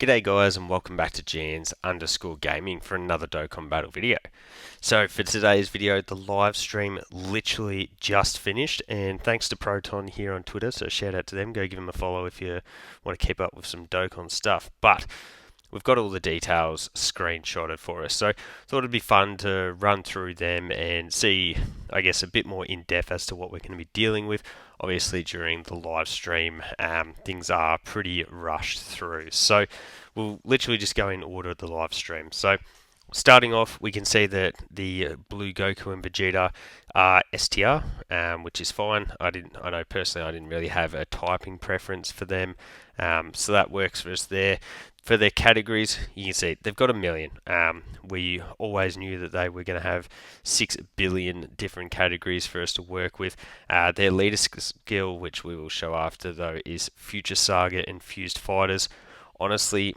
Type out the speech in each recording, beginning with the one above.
G'day guys and welcome back to Jans_Gaming for another Dokkan Battle video. So for today's video, the live stream literally just finished, and thanks to Proton here on Twitter, so shout out to them, go give them a follow if you want to keep up with some Dokkan stuff. But we've got all the details screenshotted for us, so thought it'd be fun to run through them and see, I guess, a bit more in depth as to what we're going to be dealing with. Obviously, during the live stream, things are pretty rushed through, so we'll literally just go in order of the live stream. So, starting off, we can see that the blue Goku and Vegeta are STR, which is fine. I know personally I didn't really have a typing preference for them, so that works for us there. For their categories, you can see they've got a million. We always knew that they were going to have 6 billion different categories for us to work with. Their leader skill, which we will show after though, is Future Saga and Fused Fighters. Honestly,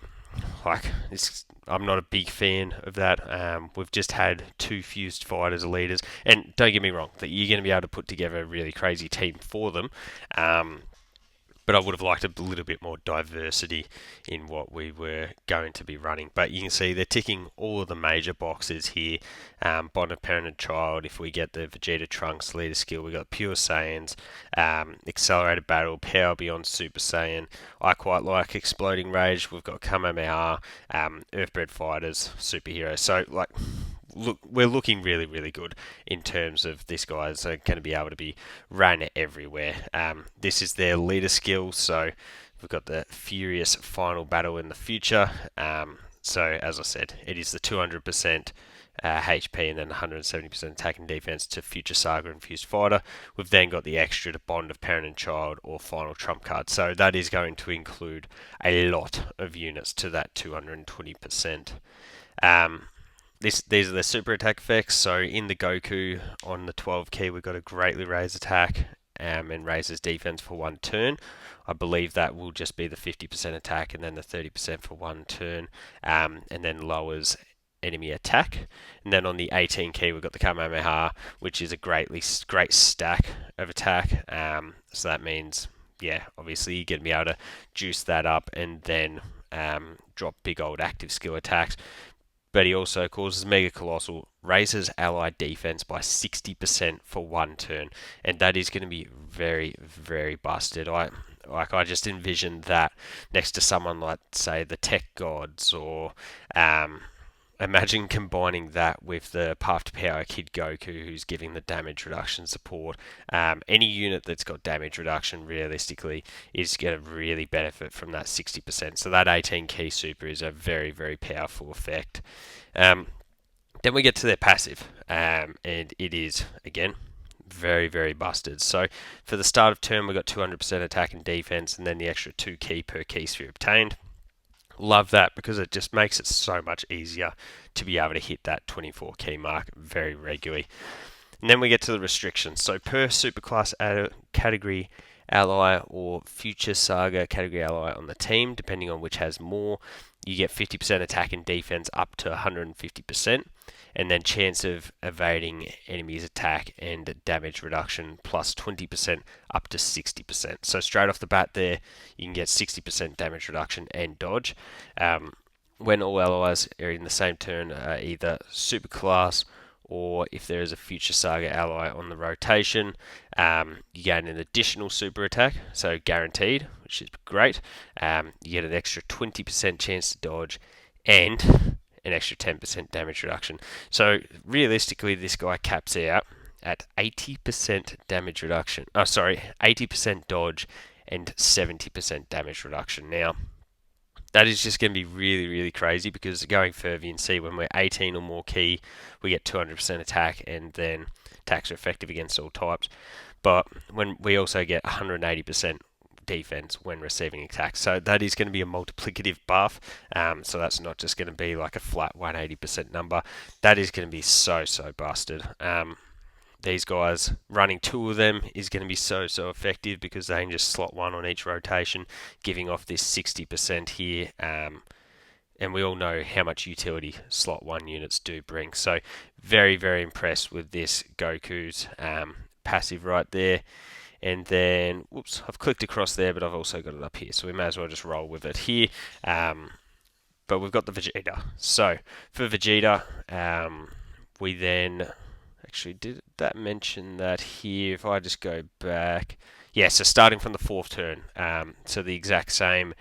I'm not a big fan of that. We've just had 2 Fused Fighters leaders, and don't get me wrong, that you're going to be able to put together a really crazy team for them. But I would have liked a little bit more diversity in what we were going to be running. But you can see they're ticking all of the major boxes here. Bond of Parent and Child, if we get the Vegeta Trunks leader skill, we've got Pure Saiyans, Accelerated Battle, Power Beyond Super Saiyan. I quite like Exploding Rage. We've got Kamehameha, Earthbred Fighters, Superhero. So, look, we're looking really, really good in terms of this guy's going to be able to be ran everywhere. This is their leader skill, so we've got the Furious Final Battle in the future. So, as I said, it is the 200% HP and then 170% attack and defense to Future Saga and Fused Fighter. We've then got the extra to Bond of Parent and Child or Final Trump card. So that is going to include a lot of units to that 220%. These are the super attack effects. So in the Goku on the 12 key, we've got a greatly raised attack and raises defense for 1 turn. I believe that will just be the 50% attack and then the 30% for 1 turn, and then lowers enemy attack. And then on the 18 key, we've got the Kamehameha, which is a great stack of attack. So that means, yeah, obviously you're going to be able to juice that up and then drop big old active skill attacks. But he also causes Mega Colossal, raises allied defense by 60% for 1 turn, and that is going to be very, very busted. I just envision that next to someone like, say, the Tech Gods, or imagine combining that with the Path to Power Kid Goku, who's giving the damage reduction support. Any unit that's got damage reduction, realistically, is going to really benefit from that 60%. So that 18 key super is a very, very powerful effect. Then we get to their passive, and it is, again, very, very busted. So for the start of turn, we've got 200% attack and defense, and then the extra 2 key per key sphere obtained. Love that because it just makes it so much easier to be able to hit that 24 key mark very regularly. And then we get to the restrictions. So per superclass category ally or Future Saga category ally on the team, depending on which has more, you get 50% attack and defense up to 150%, and then chance of evading enemies' attack and damage reduction plus 20% up to 60%. So straight off the bat there, you can get 60% damage reduction and dodge. When all allies are in the same turn, either superclass or if there is a Future Saga ally on the rotation, you gain an additional super attack, so guaranteed, which is great. You get an extra 20% chance to dodge and an extra 10% damage reduction. So realistically, this guy caps out at 80% damage reduction. 80% dodge and 70% damage reduction. Now, that is just going to be really, really crazy because going further, you can see when we're 18 or more key, we get 200% attack and then attacks are effective against all types. But when we also get 180% defense when receiving attacks. So that is going to be a multiplicative buff. So that's not just going to be like a flat 180% number. That is going to be so busted. These guys, running 2 of them is going to be so effective because they can just slot 1 on each rotation, giving off this 60% here. And we all know how much utility slot 1 units do bring. So very, very impressed with this Goku's passive right there. And then, whoops, I've clicked across there, but I've also got it up here. So we may as well just roll with it here. but we've got the Vegeta. So for Vegeta, we then actually did that mention that here. If I just go back, yeah. So starting from the fourth turn, so the exact same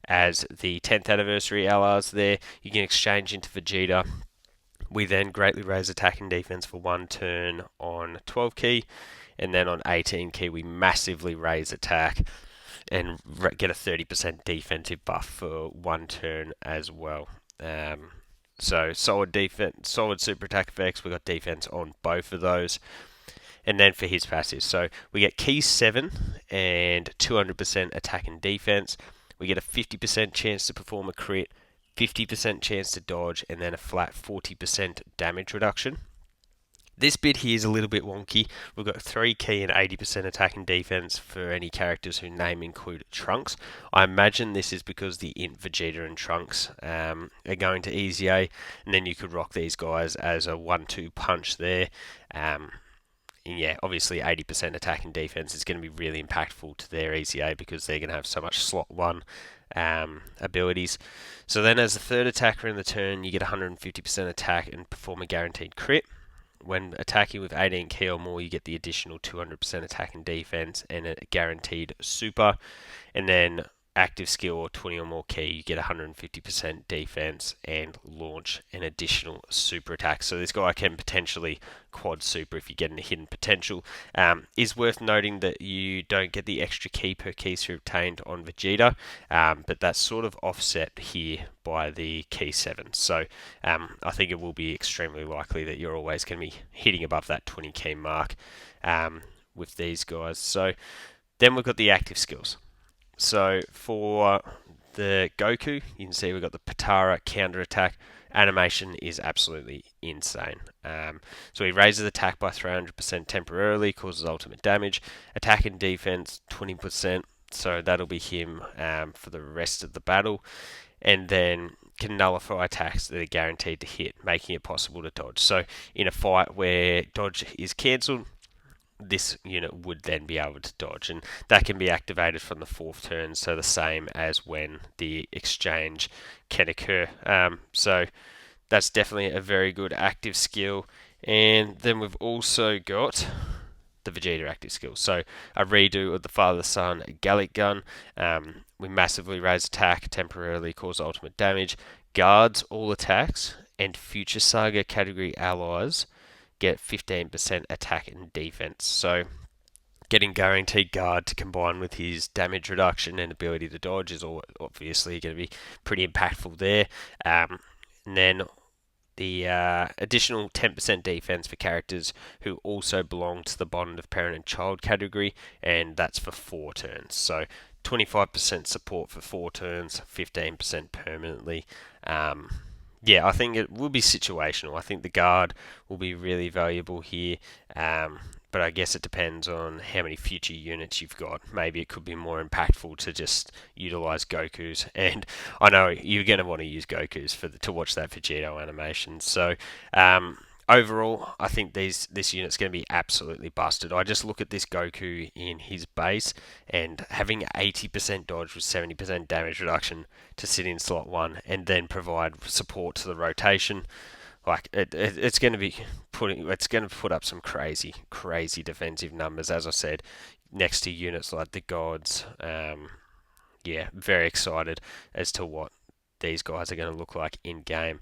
as the 10th anniversary LRs there. You can exchange into Vegeta. We then greatly raise attack and defense for 1 turn on 12 key, and then on 18 key we massively raise attack and get a 30% defensive buff for 1 turn as well. So solid defense, solid super attack effects. We got defense on both of those. And then for his passive, so we get key 7 and 200% attack and defense. We get a 50% chance to perform a crit, 50% chance to dodge, and then a flat 40% damage reduction. This bit here is a little bit wonky. We've got 3 key and 80% attack and defense for any characters whose name include Trunks. I imagine this is because the Int Vegeta and Trunks are going to Easy A, and then you could rock these guys as a 1-2 punch there. Yeah, obviously 80% attack and defense is going to be really impactful to their ECA because they're going to have so much slot 1 abilities. So then as the third attacker in the turn, you get 150% attack and perform a guaranteed crit. When attacking with 18 key or more, you get the additional 200% attack and defense and a guaranteed super. And then active skill or 20 or more key, you get 150% defense and launch an additional super attack. So this guy can potentially quad super if you get a hidden potential. Is worth noting that you don't get the extra key per key obtained on Vegeta, but that's sort of offset here by the key 7. So I think it will be extremely likely that you're always going to be hitting above that 20 key mark with these guys. So then we've got the active skills. So for the Goku, you can see we've got the Patara counter attack. Animation is absolutely insane. So he raises attack by 300% temporarily, causes ultimate damage. Attack and defense 20%, so that'll be him for the rest of the battle. And then can nullify attacks that are guaranteed to hit, making it possible to dodge. So in a fight where dodge is cancelled, this unit would then be able to dodge, and that can be activated from the fourth turn, so the same as when the exchange can occur. So that's definitely a very good active skill. And then we've also got the Vegeta active skill. So a redo of the Father-Son Gallic Gun. We massively raise attack, temporarily cause ultimate damage, guards all attacks, and future Saga category allies get 15% attack and defense. So getting guaranteed guard to combine with his damage reduction and ability to dodge is obviously going to be pretty impactful there. And then the additional 10% defense for characters who also belong to the bond of parent and child category, and that's for 4 turns. So 25% support for 4 turns, 15% permanently. Yeah, I think it will be situational. I think the guard will be really valuable here, but I guess it depends on how many future units you've got. Maybe it could be more impactful to just utilize Goku's, and I know you're going to want to use Goku's to watch that Vegeta animation. So overall, I think this unit's going to be absolutely busted. I just look at this Goku in his base, and having 80% dodge with 70% damage reduction to sit in slot 1 and then provide support to the rotation, like it's going to be it's going to put up some crazy defensive numbers, as I said, next to units like the gods. Yeah, very excited as to what these guys are going to look like in game.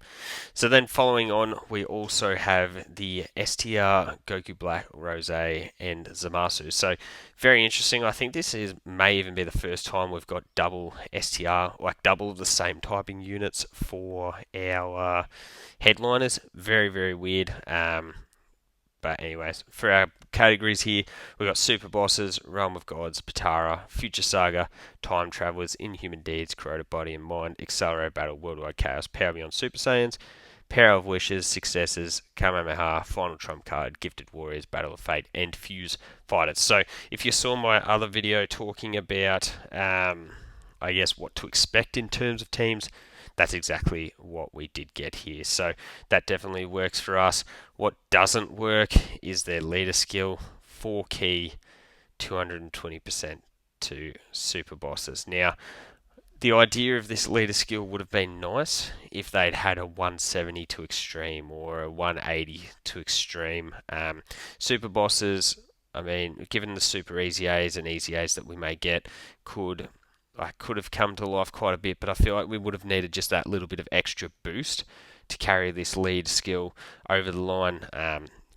So then following on, we also have the STR, Goku Black, Rose, and Zamasu. So very interesting. I think this may even be the first time we've got double STR, like double the same typing units for our headliners. Very weird. But anyways, for our categories here, we've got Super Bosses, Realm of Gods, Patara, Future Saga, Time Travelers, Inhuman Deeds, Corroded Body and Mind, Accelerated Battle, Worldwide Chaos, Power Beyond Super Saiyans, Power of Wishes, Successors, Kamehameha, Final Trump Card, Gifted Warriors, Battle of Fate, and Fuse Fighters. So if you saw my other video talking about, I guess, what to expect in terms of teams, that's exactly what we did get here. So that definitely works for us. What doesn't work is their leader skill, 4 key, 220% to super bosses. Now, The idea of this leader skill would have been nice if they'd had a 170 to extreme or a 180 to extreme. Super bosses, I mean, given the super easy A's and easy A's that we may get, could have come to life quite a bit, but I feel like we would have needed just that little bit of extra boost to carry this lead skill over the line.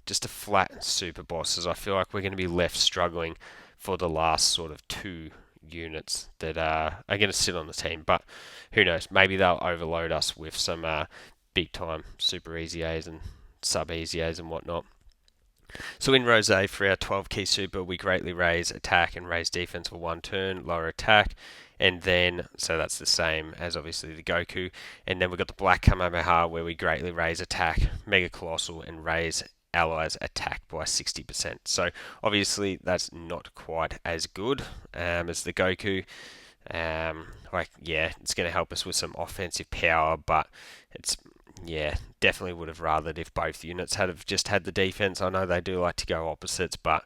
Just a flat super bosses, I feel like we're going to be left struggling for the last sort of two units that are going to sit on the team. But who knows? Maybe they'll overload us with some big time super easy A's and sub easy A's and whatnot. So in Rose for our 12 key super, we greatly raise attack and raise defense for one turn, lower attack, and then, so that's the same as obviously the Goku, and then we've got the Black Kamehameha where we greatly raise attack, Mega Colossal, and raise allies attack by 60%. So obviously that's not quite as good as the Goku. It's going to help us with some offensive power, but it's definitely would have rathered if both units had have just had the defense. I know they do like to go opposites, but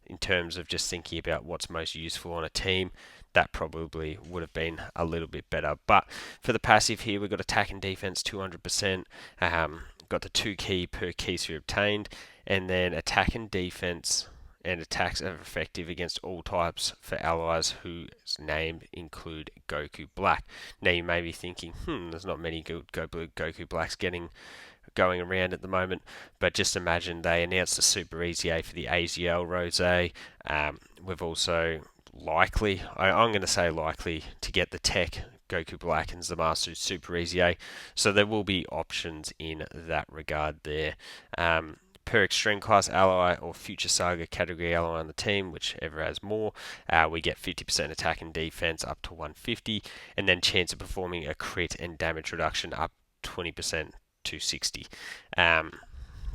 in terms of just thinking about what's most useful on a team, that probably would have been a little bit better. But for the passive here, we've got attack and defense 200%. Got the 2 key per key sphere obtained, and then attack and defense and attacks are effective against all types for allies whose name include Goku Black. Now you may be thinking, there's not many Goku Blacks going around at the moment, but just imagine they announced the Super Easy A for the AZL Rose. We've also I'm going to say likely to get the Tech Goku Black and Zamasu Super Easy A, so there will be options in that regard there. Per extreme class ally or future saga category ally on the team, whichever has more, we get 50% attack and defense up to 150, and then chance of performing a crit and damage reduction up 20% to 60.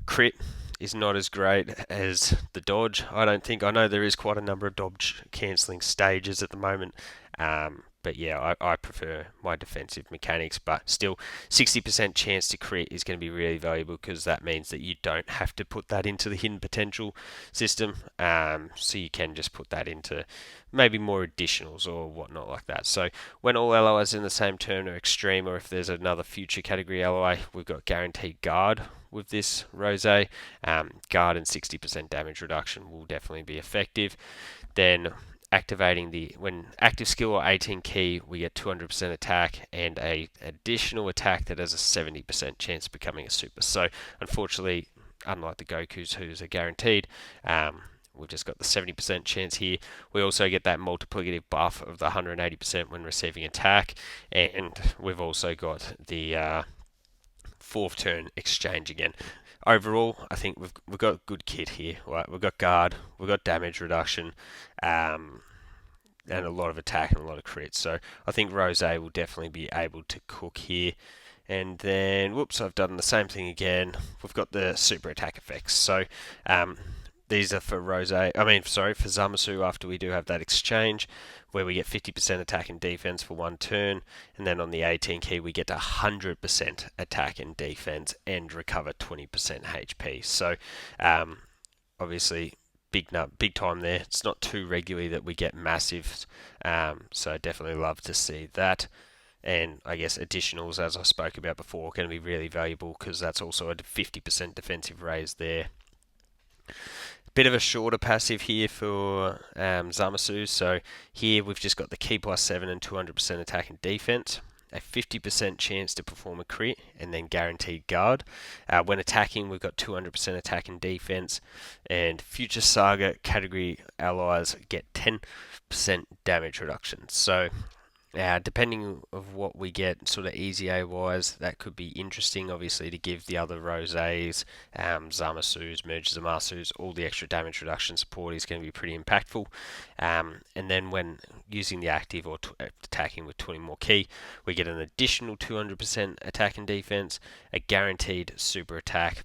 Crit is not as great as the dodge, I don't think. I know there is quite a number of dodge cancelling stages at the moment, but yeah, I prefer my defensive mechanics, but still 60% chance to crit is going to be really valuable because that means that you don't have to put that into the hidden potential system, so you can just put that into maybe more additionals or whatnot like that. So when all allies in the same turn are extreme, or if there's another future category ally, we've got guaranteed guard with this Rose. Guard and 60% damage reduction will definitely be effective. Then when active skill or 18 key, we get 200% attack and a additional attack that has a 70% chance of becoming a super. So unfortunately, unlike the Gokus who's a guaranteed, we've just got the 70% chance here. We also get that multiplicative buff of the 180% when receiving attack, and we've also got the fourth turn exchange again. Overall, I think we've got a good kit here. Right? We've got guard, we've got damage reduction, and a lot of attack and a lot of crits. So I think Rose will definitely be able to cook here. And then, I've done the same thing again. We've got the super attack effects. So these are for for Zamasu after we do have that exchange, where we get 50% attack and defense for one turn, and then on the 18 key we get 100% attack and defense and recover 20% HP. So obviously big time there. It's not too regularly that we get massive, so I definitely love to see that. And I guess additionals, as I spoke about before, are going to be really valuable because that's also a 50% defensive raise there. Bit of a shorter passive here for Zamasu. So here we've just got the key +7 and 200% attack and defense, a 50% chance to perform a crit, and then guaranteed guard. When attacking, we've got 200% attack and defense, and future saga category allies get 10% damage reduction. So depending of what we get, sort of easy A wise, that could be interesting. Obviously, to give the other Roses, Zamasus, Merge Zamasus, all the extra damage reduction support is going to be pretty impactful. And then when using the active or attacking with 20 more key, we get an additional 200% attack and defense, a guaranteed super attack,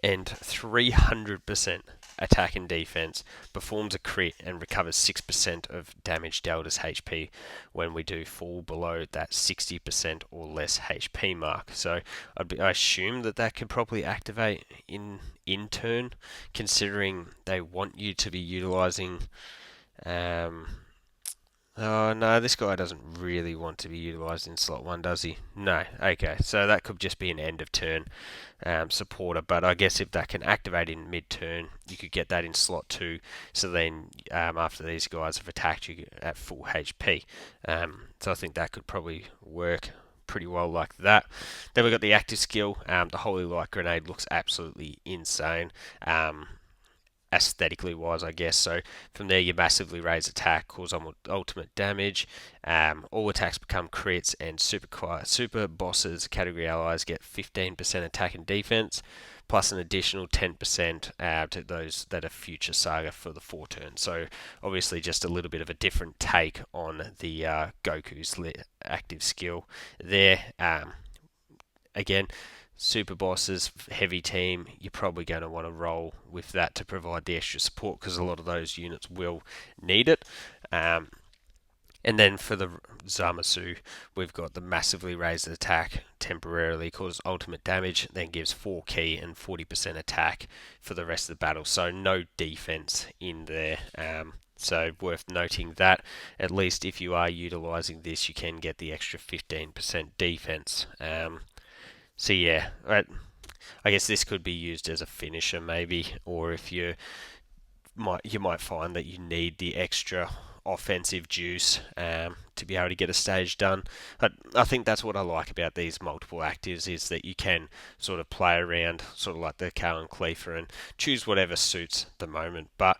and 300% attack and defense, performs a crit and recovers 6% of damage dealt as HP when we do fall below that 60% or less HP mark. So I assume that could probably activate in turn, considering they want you to be utilizing Oh no, this guy doesn't really want to be utilised in slot 1, does he? No. Okay, so that could just be an end of turn supporter, but I guess if that can activate in mid-turn, you could get that in slot 2, so then after these guys have attacked you at full HP. So I think that could probably work pretty well like that. Then we've got the active skill. The Holy Light Grenade looks absolutely insane. Aesthetically wise, I guess. So from there, you massively raise attack, cause ultimate damage. All attacks become crits, and super bosses category allies get 15% attack and defense, plus an additional 10% to those that are future saga for the 4 turns. So obviously, just a little bit of a different take on the Goku's active skill there. Again, super bosses, heavy team, you're probably going to want to roll with that to provide the extra support because a lot of those units will need it. And then for the Zamasu, we've got the massively raised attack, temporarily causes ultimate damage, then gives 4 key and 40% attack for the rest of the battle. So no defense in there. So worth noting that at least if you are utilizing this, you can get the extra 15% defense. So yeah, I guess this could be used as a finisher maybe, or if you might find that you need the extra offensive juice to be able to get a stage done. But I think that's what I like about these multiple actives is that you can sort of play around, sort of like the Cal and Cleaver, and choose whatever suits the moment. But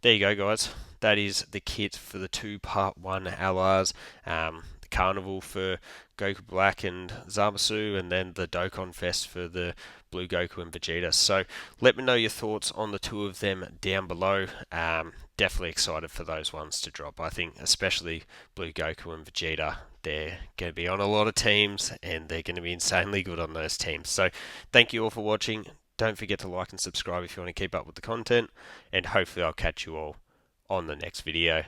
there you go, guys. That is the kit for the 2-part 1 allies. The Carnival for Goku Black and Zamasu, and then the Dokkan Fest for the Blue Goku and Vegeta. So let me know your thoughts on the 2 of them down below. Definitely excited for those ones to drop. I think especially Blue Goku and Vegeta, they're going to be on a lot of teams and they're going to be insanely good on those teams. So thank you all for watching. Don't forget to like and subscribe if you want to keep up with the content, and hopefully I'll catch you all on the next video.